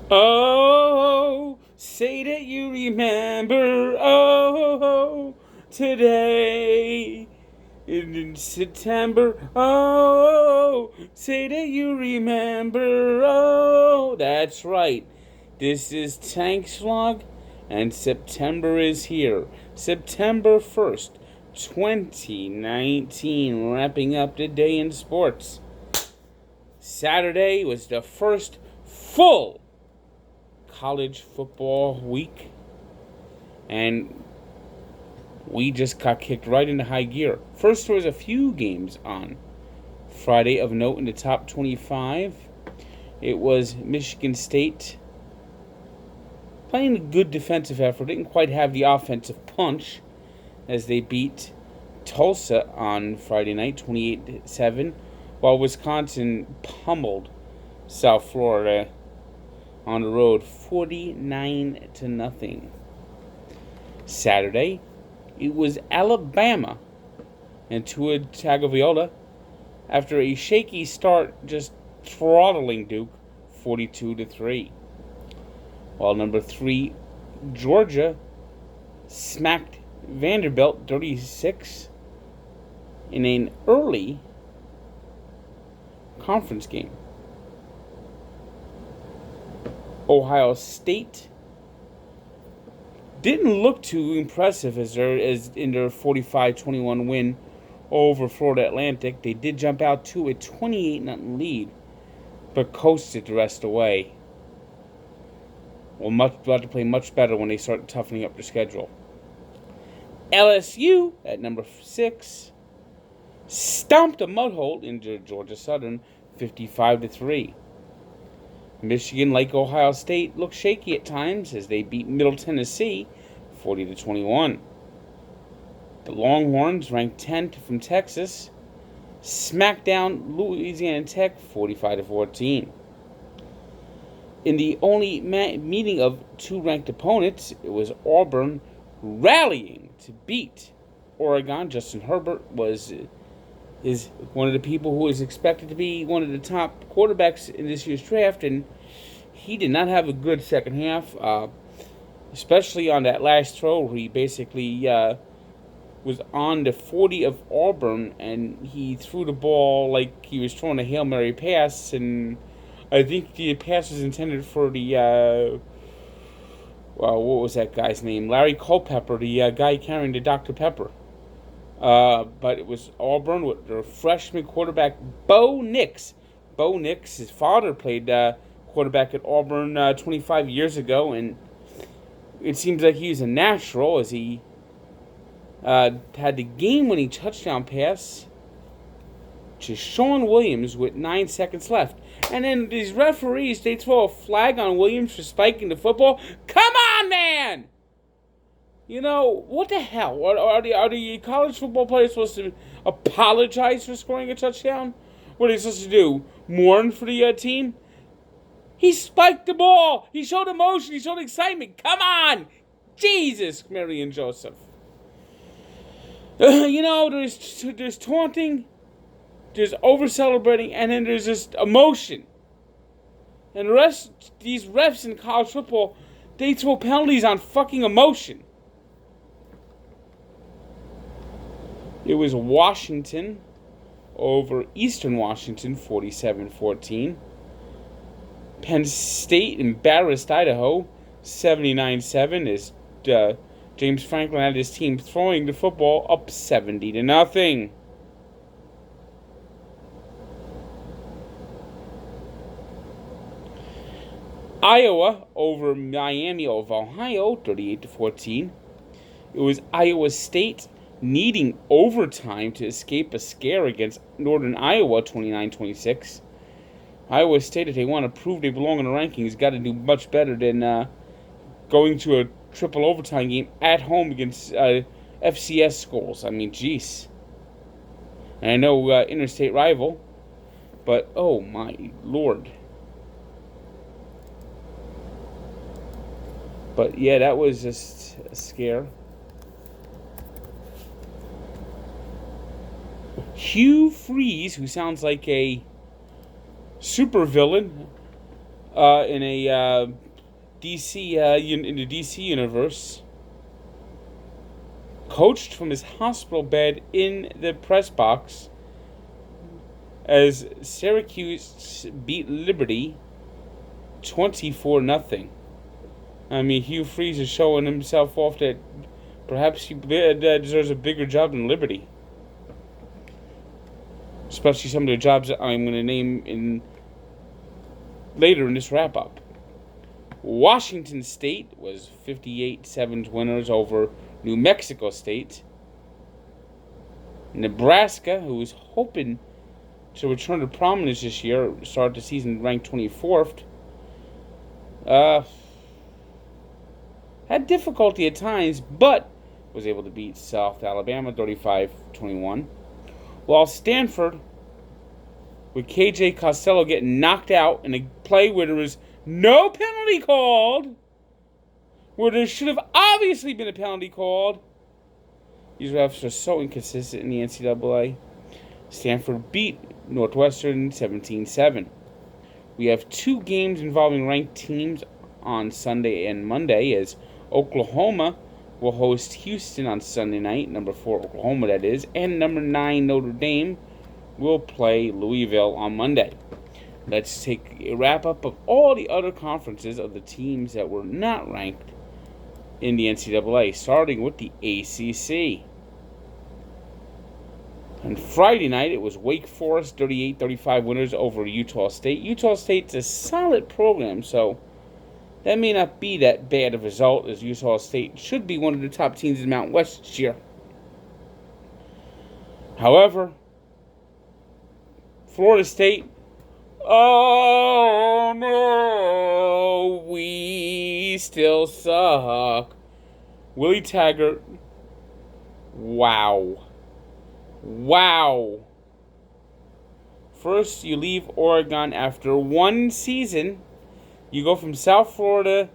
Oh, say that you remember. Oh, today in September. Oh, say that you remember. Oh, that's right. This is Tank Slug, and September is here. September 1st, 2019. Wrapping up the day in sports. Saturday was the first full college football week, and we just got kicked right into high gear. First, there was a few games on Friday of note in the top 25. It was Michigan State playing a good defensive effort. Didn't quite have the offensive punch as they beat Tulsa on Friday night, 28-7, while Wisconsin pummeled South Florida on the road, 49-0. Saturday, it was Alabama and Tua Tagovailoa, after a shaky start, just throttling Duke, 42-3. While number 3, Georgia, smacked Vanderbilt 36 in an early conference game. Ohio State didn't look too impressive as in their 45-21 win over Florida Atlantic. They did jump out to a 28-0 lead, but coasted the rest away. Will about to play much better when they start toughening up their schedule. LSU at number 6 stomped a mud hole into Georgia Southern, 55-3. Michigan, like Ohio State, looked shaky at times as they beat Middle Tennessee 40-21. The Longhorns, ranked 10th from Texas, smacked down Louisiana Tech 45-14. In the only meeting of two ranked opponents, it was Auburn rallying to beat Oregon. Justin Herbert is one of the people who is expected to be one of the top quarterbacks in this year's draft, and he did not have a good second half, especially on that last throw where he basically was on the 40 of Auburn, and he threw the ball like he was throwing a Hail Mary pass, and I think the pass was intended for the, what was that guy's name? Larry Culpepper, the guy carrying the Dr. Pepper. But it was Auburn with their freshman quarterback, Bo Nix. Bo Nix, his father played quarterback at Auburn 25 years ago, and it seems like he was a natural as he had the game-winning touchdown pass to Sean Williams with 9 seconds left. And then these referees, they throw a flag on Williams for spiking the football. Come on, man! You know, what the hell? Are the college football players supposed to apologize for scoring a touchdown? What are they supposed to do? Mourn for the team? He spiked the ball. He showed emotion. He showed excitement. Come on! Jesus, Mary and Joseph. There's taunting, there's over-celebrating, and then there's just emotion. And these refs in college football, they throw penalties on fucking emotion. It was Washington over Eastern Washington, 47-14. Penn State embarrassed Idaho, 79-7, as James Franklin had his team throwing the football up 70-0. Iowa over Miami of Ohio, 38-14. It was Iowa State needing overtime to escape a scare against Northern Iowa, 29-26. Iowa State, if they want to prove they belong in the rankings, got to do much better than going to a triple overtime game at home against FCS schools. I mean, jeez. And I know interstate rival, but oh my lord. But yeah, that was just a scare. Hugh Freeze, who sounds like a supervillain, in a DC in the DC universe, coached from his hospital bed in the press box as Syracuse beat Liberty 24-0. I mean, Hugh Freeze is showing himself off that perhaps he deserves a bigger job than Liberty. Especially some of the jobs that I'm going to name later in this wrap-up. Washington State was 58-7 winners over New Mexico State. Nebraska, who was hoping to return to prominence this year, started the season ranked 24th. Had difficulty at times, but was able to beat South Alabama 35-21. While Stanford, with KJ Costello getting knocked out in a play where there was no penalty called, where there should have obviously been a penalty called. These refs are so inconsistent in the NCAA. Stanford beat Northwestern 17-7. We have two games involving ranked teams on Sunday and Monday, as Oklahoma will host Houston on Sunday night, number 4 Oklahoma that is, and number 9 Notre Dame will play Louisville on Monday. Let's take a wrap-up of all the other conferences of the teams that were not ranked in the NCAA, starting with the ACC. On Friday night, it was Wake Forest 38-35 winners over Utah State. Utah State's a solid program, so that may not be that bad of a result, as Utah State should be one of the top teams in Mountain West this year. However, Florida State, oh no, we still suck. Willie Taggart, wow. First, you leave Oregon after one season. You go from South Florida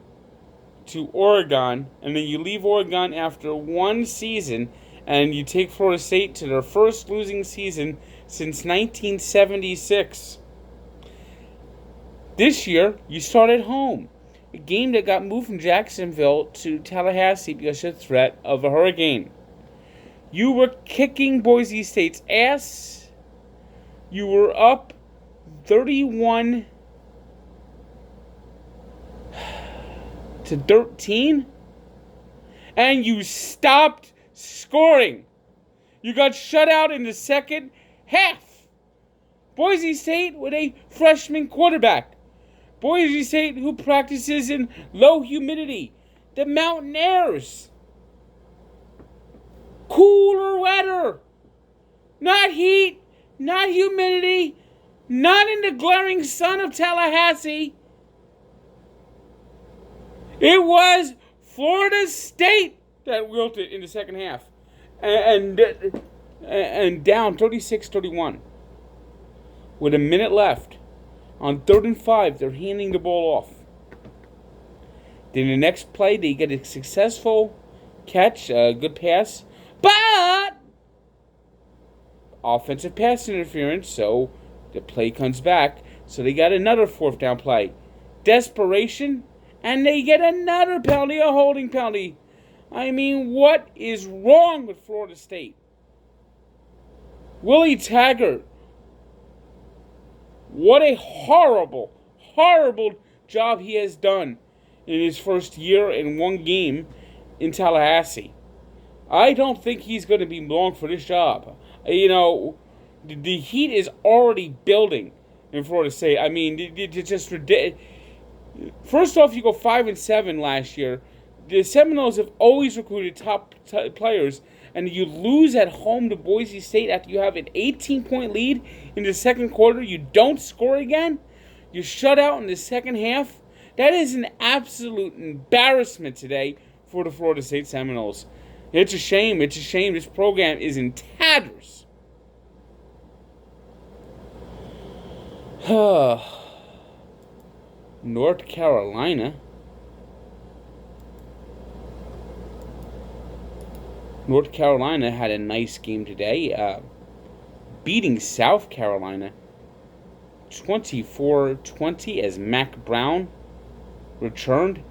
to Oregon, and then you leave Oregon after one season, and you take Florida State to their first losing season since 1976. This year, you start at home. A game that got moved from Jacksonville to Tallahassee because of the threat of a hurricane. You were kicking Boise State's ass. You were up 31-13, and you stopped scoring. You got shut out in the second half. Boise State with a freshman quarterback. Boise State who practices in low humidity. The mountain airs. Cooler weather. Not heat, not humidity, not in the glaring sun of Tallahassee. It was Florida State that wilted in the second half. And down 36-31. With a minute left. On 3rd and 5, they're handing the ball off. Then the next play, they get a successful catch, a good pass. But offensive pass interference, so the play comes back. So they got another 4th down play. Desperation, and they get another penalty, a holding penalty. I mean, what is wrong with Florida State? Willie Taggart, what a horrible, horrible job he has done in his first year in one game in Tallahassee. I don't think he's going to be long for this job. You know, the heat is already building in Florida State. I mean, it's just ridiculous. First off, you go 5-7 last year. The Seminoles have always recruited top players, and you lose at home to Boise State after you have an 18-point lead in the second quarter. You don't score again. You're shut out in the second half. That is an absolute embarrassment today for the Florida State Seminoles. It's a shame. It's a shame. This program is in tatters. North Carolina. North Carolina had a nice game today, beating South Carolina 24-20 as Mac Brown returned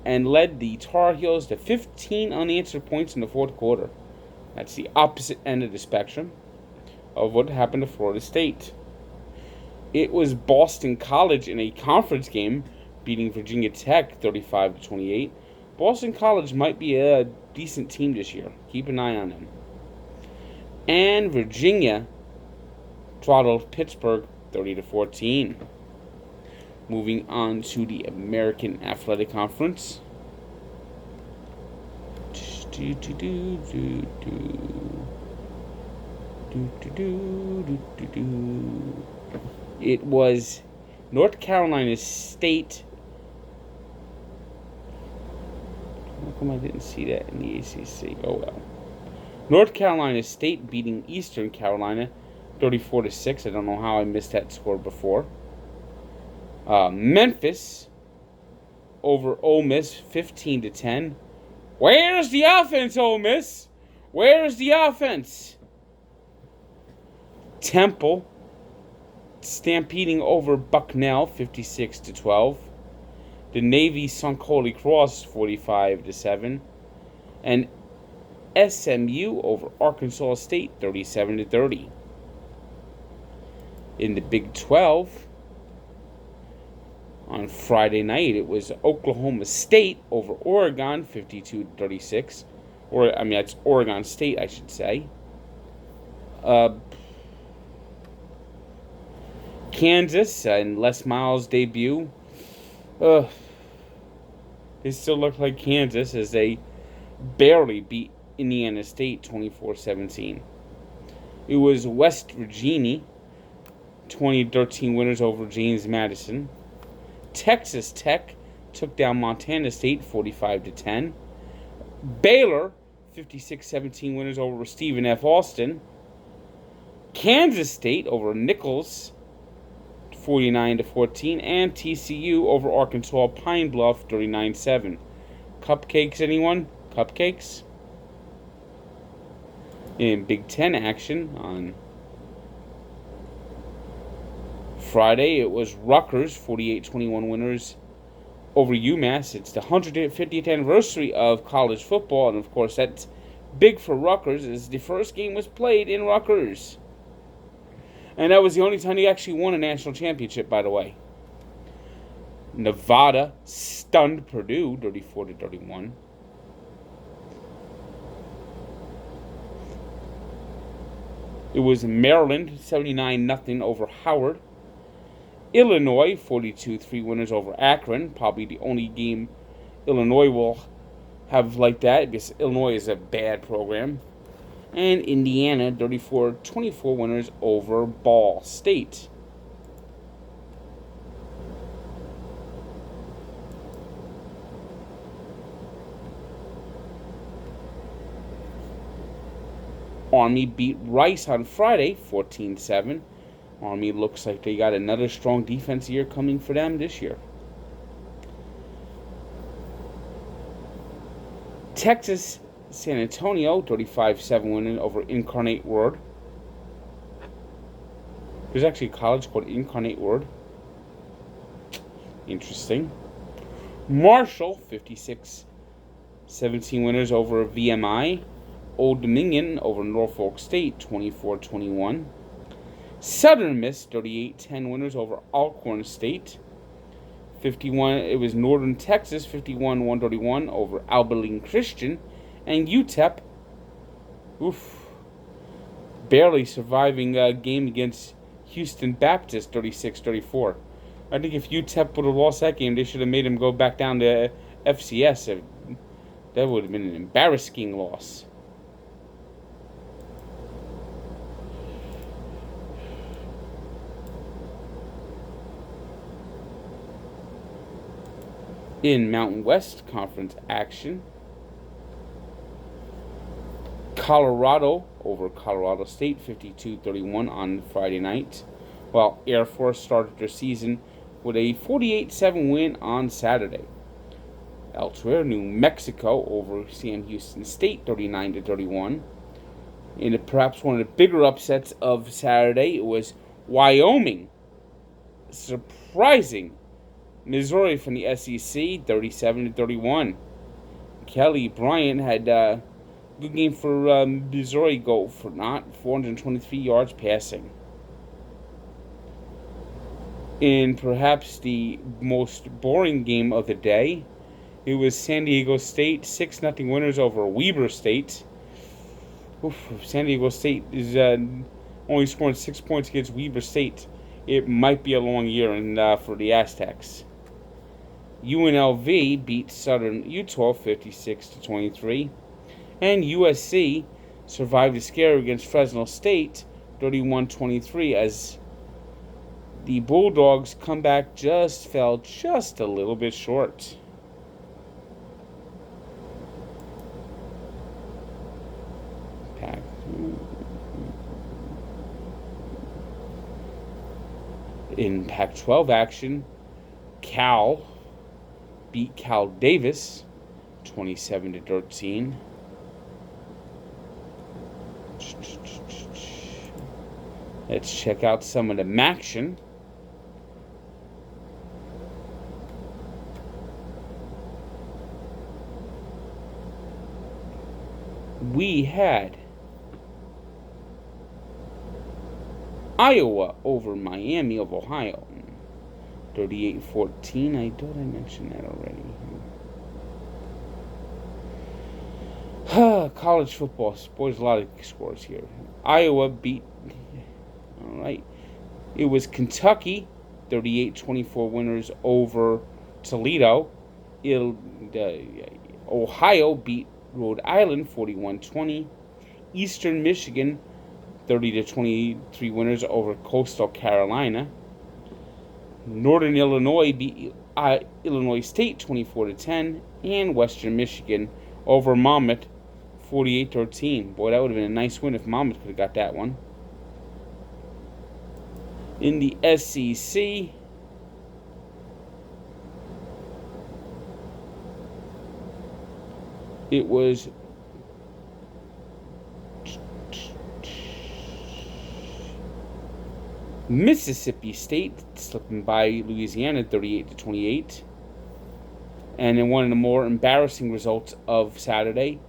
and led the Tar Heels to 15 unanswered points in the fourth quarter. That's the opposite end of the spectrum of what happened to Florida State. It was Boston College in a conference game beating Virginia Tech 35-28. Boston College might be a decent team this year. Keep an eye on them. And Virginia throttled Pittsburgh 30-14. Moving on to the American Athletic Conference. It was North Carolina State. How come I didn't see that in the ACC? Oh well. North Carolina State beating Eastern Carolina 34-6. I don't know how I missed that score before. Memphis over Ole Miss 15-10. Where's the offense, Ole Miss? Where's the offense? Temple stampeding over Bucknell 56-12. The Navy sunk Holy Cross 45-7. And SMU over Arkansas State 37-30. In the Big 12, on Friday night, it was Oklahoma State over Oregon 52-36. That's Oregon State, I should say. Kansas and Les Miles' debut. They still look like Kansas as they barely beat Indiana State 24-17. It was West Virginia 2013 winners over James Madison. Texas Tech took down Montana State 45-10. Baylor 56-17 winners over Stephen F. Austin. Kansas State over Nicholls 49-14, and TCU over Arkansas Pine Bluff 39-7. Cupcakes, anyone? Cupcakes? In Big Ten action on Friday, it was Rutgers 48-21 winners over UMass. It's the 150th anniversary of college football, and of course that's big for Rutgers, as the first game was played in Rutgers. And that was the only time he actually won a national championship, by the way. Nevada stunned Purdue 34-31. It was Maryland 79-0 over Howard. Illinois 42-3 winners over Akron. Probably the only game Illinois will have like that, because Illinois is a bad program. And Indiana 34-24 winners over Ball State. Army beat Rice on Friday 14-7. Army looks like they got another strong defense year coming for them this year. Texas San Antonio 35-7 winning over Incarnate Word. There's actually a college called Incarnate Word. Interesting. Marshall 56-17 winners over VMI. Old Dominion over Norfolk State 24-21. Southern Miss 38-10 winners over Alcorn State. It was Northern Texas 51-131 over Abilene Christian. And UTEP, barely surviving a game against Houston Baptist 36-34. I think if UTEP would have lost that game, they should have made them go back down to FCS. That would have been an embarrassing loss. In Mountain West Conference action, Colorado over Colorado State 52-31 on Friday night, while Air Force started their season with a 48-7 win on Saturday. Elsewhere, New Mexico over Sam Houston State 39-31. In perhaps one of the bigger upsets of Saturday, it was Wyoming surprising Missouri from the SEC, 37-31. Kelly Bryant had a good game for Missouri, go for not 423 yards passing. In perhaps the most boring game of the day, it was San Diego State 6-0 winners over Weber State. San Diego State is only scoring 6 points against Weber State. It might be a long year for the Aztecs. UNLV beat Southern Utah 56-23, and USC survived a scare against Fresno State 31-23 as the Bulldogs' comeback just fell just a little bit short. In Pac-12 action, Cal beat Cal Davis 27-13. Let's check out some of the MACtion. We had Iowa over Miami of Ohio, 38-14. I thought I mentioned that already. College football. Boys, a lot of scores here. Iowa beat. All right. It was Kentucky, 38-24 winners over Toledo. Ohio beat Rhode Island, 41-20. Eastern Michigan, 30-23 winners over Coastal Carolina. Northern Illinois beat Illinois State 24-10, and Western Michigan over Monmouth 48-13. Boy, that would have been a nice win if Monmouth could have got that one. In the SEC, it was Mississippi State slipping by Louisiana 38-28. And in one of the more embarrassing results of Saturday,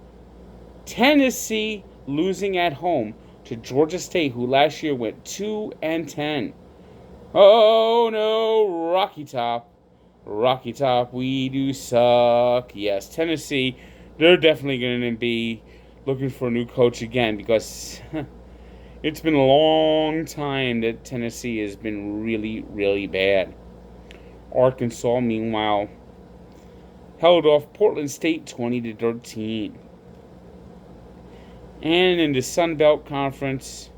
Tennessee losing at home to Georgia State, who last year went 2-10. Oh no, Rocky Top, we do suck. Yes, Tennessee, they're definitely going to be looking for a new coach again because it's been a long time that Tennessee has been really, really bad. Arkansas, meanwhile, held off Portland State 20-13. And in the Sun Belt Conference,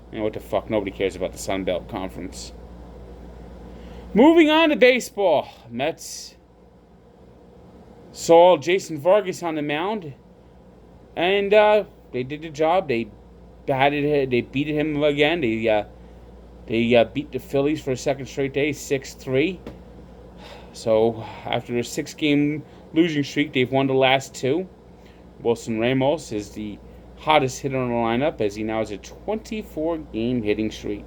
what the fuck, nobody cares about the Sun Belt Conference. Moving on to baseball. Mets saw Jason Vargas on the mound, and they did the job. They beat him again. They beat the Phillies for a second straight day, 6-3. So after a 6-game losing streak, they've won the last 2. Wilson Ramos is the hottest hitter in the lineup as he now has a 24-game hitting streak.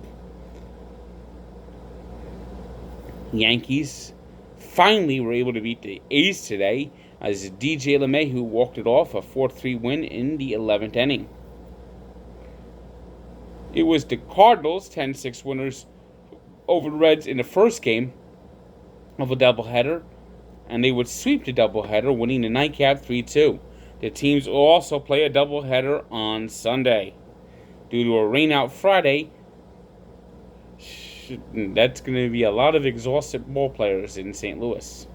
Yankees finally were able to beat the A's today as DJ LeMahieu walked it off, a 4-3 win in the 11th inning. It was the Cardinals, 10-6 winners over the Reds in the first game of a doubleheader, and they would sweep the doubleheader, winning the nightcap 3-2. The teams will also play a doubleheader on Sunday. Due to a rainout Friday, that's going to be a lot of exhausted ball players in St. Louis.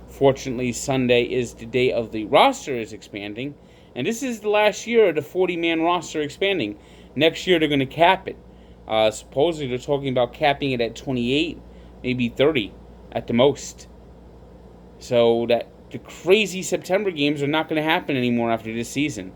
Fortunately, Sunday is the day of the roster is expanding, and this is the last year of the 40-man roster expanding. Next year, they're going to cap it. Supposedly, they're talking about capping it at 28, maybe 30 at the most. So that the crazy September games are not going to happen anymore after this season,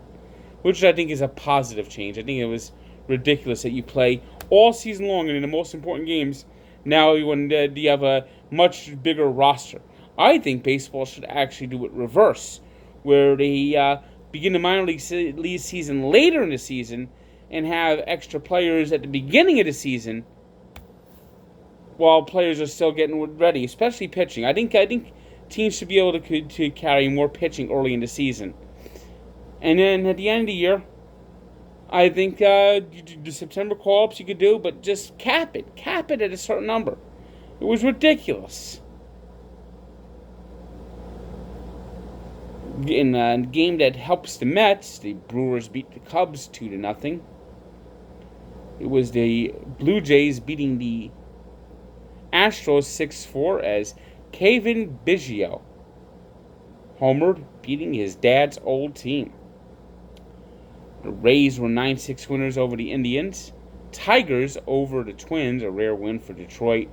which I think is a positive change. I think it was ridiculous that you play all season long and in the most important games, now when you have a much bigger roster. I think baseball should actually do it reverse, where they begin the minor league season later in the season and have extra players at the beginning of the season while players are still getting ready, especially pitching. I think teams should be able to carry more pitching early in the season. And then at the end of the year, I think the September call-ups you could do, but just cap it at a certain number. It was ridiculous. In a game that helps the Mets, the Brewers beat the Cubs 2-0. It was the Blue Jays beating the Astros 6-4 as Kevin Biggio homered, beating his dad's old team. The Rays were 9-6 winners over the Indians. Tigers over the Twins, a rare win for Detroit.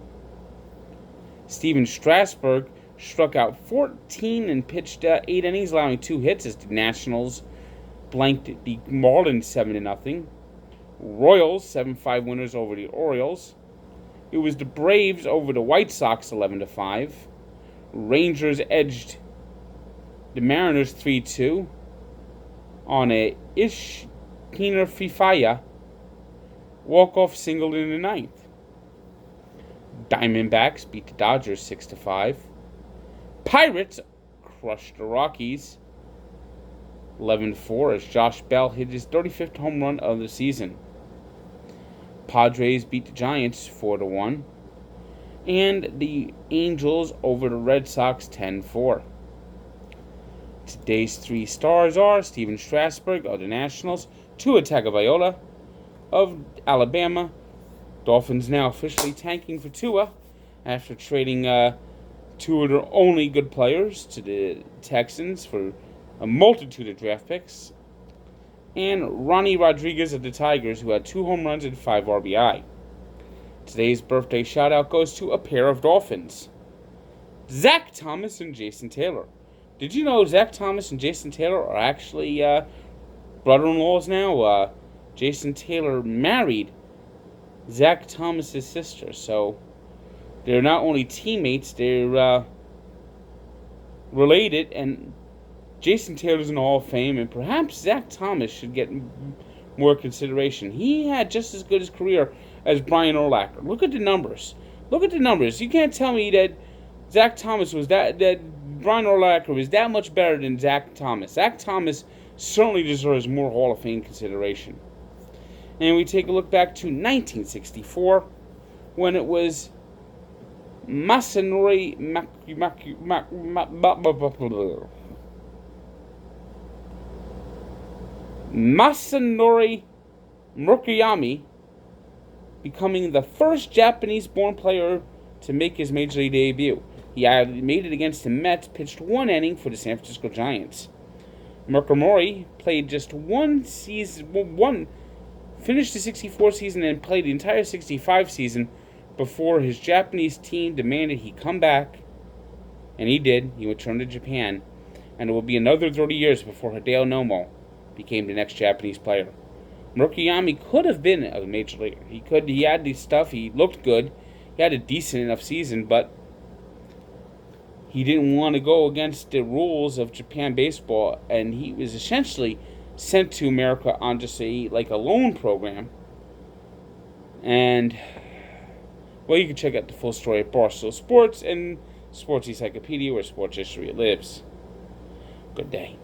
Steven Strasburg struck out 14 and pitched 8 innings, allowing 2 hits as the Nationals blanked the Marlins 7-0. Royals 7-5 winners over the Orioles. It was the Braves over the White Sox 11-5. Rangers edged the Mariners 3-2 on a Ishihara Fifaya walk-off single in the ninth. Diamondbacks beat the Dodgers 6-5. Pirates crushed the Rockies 11-4 as Josh Bell hit his 35th home run of the season. Padres beat the Giants 4-1. And the Angels over the Red Sox 10-4. Today's 3 stars are Steven Strasburg of the Nationals, Tua Tagovailoa of Alabama. Dolphins now officially tanking for Tua after trading 2 of their only good players to the Texans for a multitude of draft picks. And Ronnie Rodriguez of the Tigers, who had 2 home runs and 5 RBI. Today's birthday shout-out goes to a pair of Dolphins, Zach Thomas and Jason Taylor. Did you know Zach Thomas and Jason Taylor are actually brother-in-laws now? Jason Taylor married Zach Thomas' sister, so they're not only teammates, they're related, and Jason Taylor's in the Hall of Fame, and perhaps Zach Thomas should get more consideration. He had just as good a career as Brian Urlacher. Look at the numbers. You can't tell me that Zach Thomas was that Brian Urlacher was that much better than Zach Thomas. Zach Thomas certainly deserves more Hall of Fame consideration. And we take a look back to 1964, when it was Masanori Murakami becoming the first Japanese-born player to make his major league debut. He made it against the Mets, pitched 1 inning for the San Francisco Giants. Murakami played just 1 season, finished the 64 season and played the entire 65 season before his Japanese team demanded he come back, and he did. He returned to Japan, and it will be another 30 years before Hideo Nomo became the next Japanese player. Murakami could have been a major leaguer. He had the stuff, he looked good, he had a decent enough season, but he didn't want to go against the rules of Japan baseball, and he was essentially sent to America on just a loan program. And, well, you can check out the full story at Barstool Sports and Sports Encyclopedia, where sports history lives. Good day.